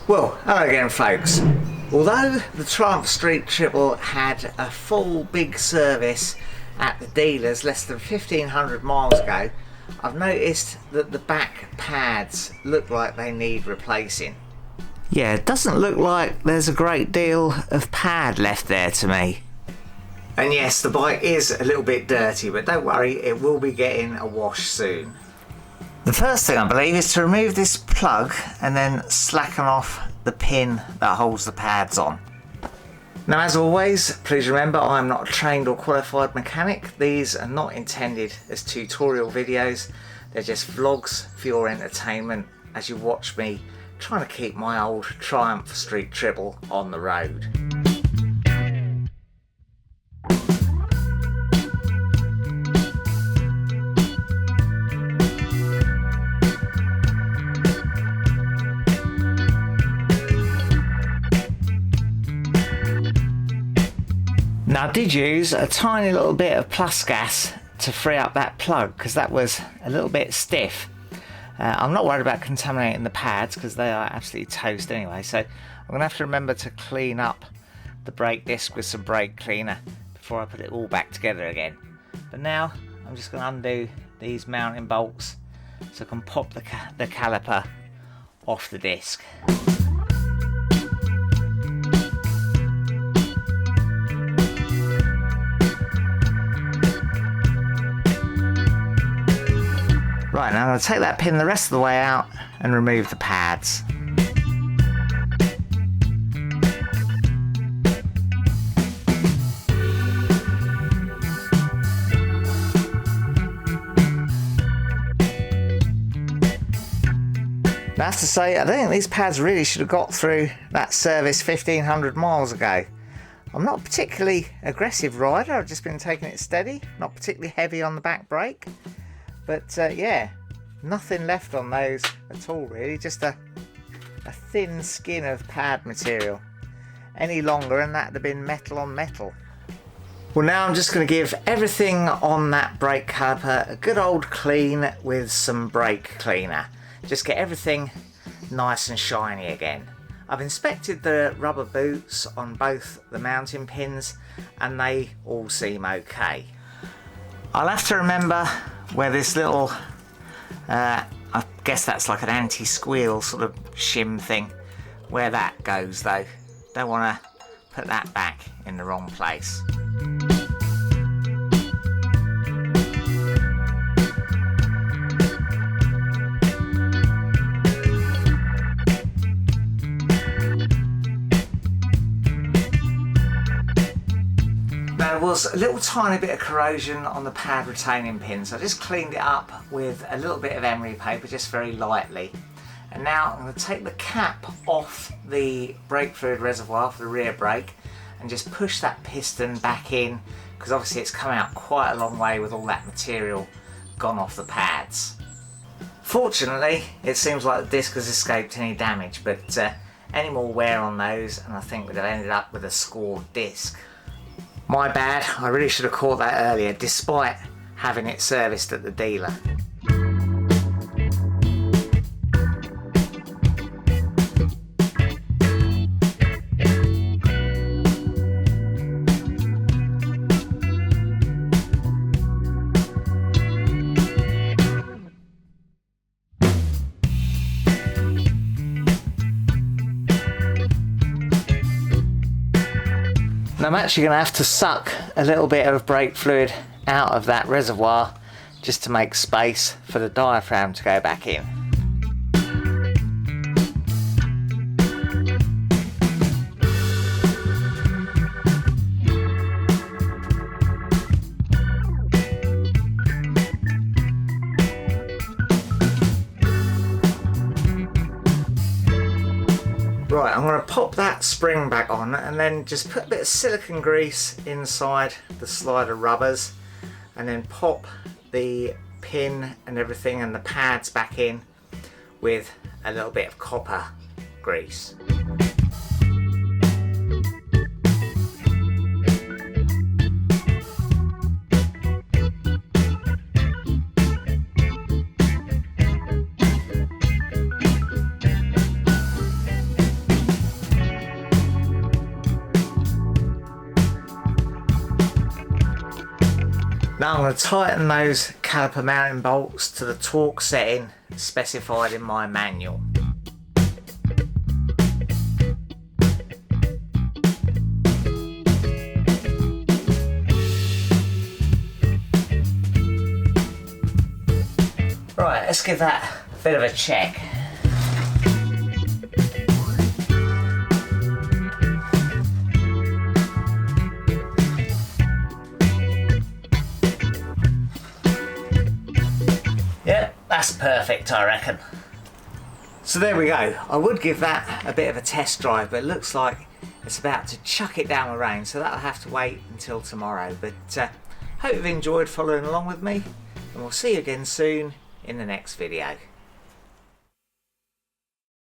Well, hello again folks. Although the Triumph Street Triple had a full big service at the dealers less than 1500 miles ago, I've noticed that the back pads look like they need replacing. Yeah, it doesn't look like there's a great deal of pad left there to me. And yes, the bike is a little bit dirty, but don't worry, it will be getting a wash soon. The first thing I believe is to remove this plug and then slacken off the pin that holds the pads on. Now, as always, please remember I'm not a trained or qualified mechanic. These are not intended as tutorial videos. They're just vlogs for your entertainment as you watch me trying to keep my old Triumph Street Triple on the road. Now I did use a tiny little bit of plus gas to free up that plug because that was a little bit stiff. I'm not worried about contaminating the pads because they are absolutely toast anyway, so I'm going to have to remember to clean up the brake disc with some brake cleaner before I put it all back together again. But now I'm just going to undo these mounting bolts so I can pop the caliper off the disc. Right, now I'm going to take that pin the rest of the way out and remove the pads. Now, I have to say, I don't think these pads really should have got through that service 1500 miles ago. I'm not a particularly aggressive rider, I've just been taking it steady, not particularly heavy on the back brake. But yeah, nothing left on those at all really, just a thin skin of pad material. Any longer and that would have been metal on metal. Well, now I'm just going to give everything on that brake caliper a good old clean with some brake cleaner. Just get everything nice and shiny again. I've inspected the rubber boots on both the mounting pins and they all seem okay. I'll have to remember where this little, I guess that's like an anti-squeal sort of shim thing, where that goes though. Don't want to put that back in the wrong place. There was a little tiny bit of corrosion on the pad retaining pins. I just cleaned it up with a little bit of emery paper, just very lightly. And now I'm going to take the cap off the brake fluid reservoir for the rear brake and just push that piston back in, because obviously it's come out quite a long way with all that material gone off the pads. Fortunately, it seems like the disc has escaped any damage, but any more wear on those and I think we'd have ended up with a scored disc. My bad, I really should have caught that earlier, despite having it serviced at the dealer. I'm actually going to have to suck a little bit of brake fluid out of that reservoir just to make space for the diaphragm to go back in. Right, I'm going to pop that spring back on and then just put a bit of silicone grease inside the slider rubbers and then pop the pin and everything and the pads back in with a little bit of copper grease. Now I'm going to tighten those caliper mounting bolts to the torque setting specified in my manual. Right, let's give that a bit of a check. Yeah, that's perfect, I reckon. So there we go. I would give that a bit of a test drive, but it looks like it's about to chuck it down the rain, so that'll have to wait until tomorrow. But hope you've enjoyed following along with me, and we'll see you again soon in the next video.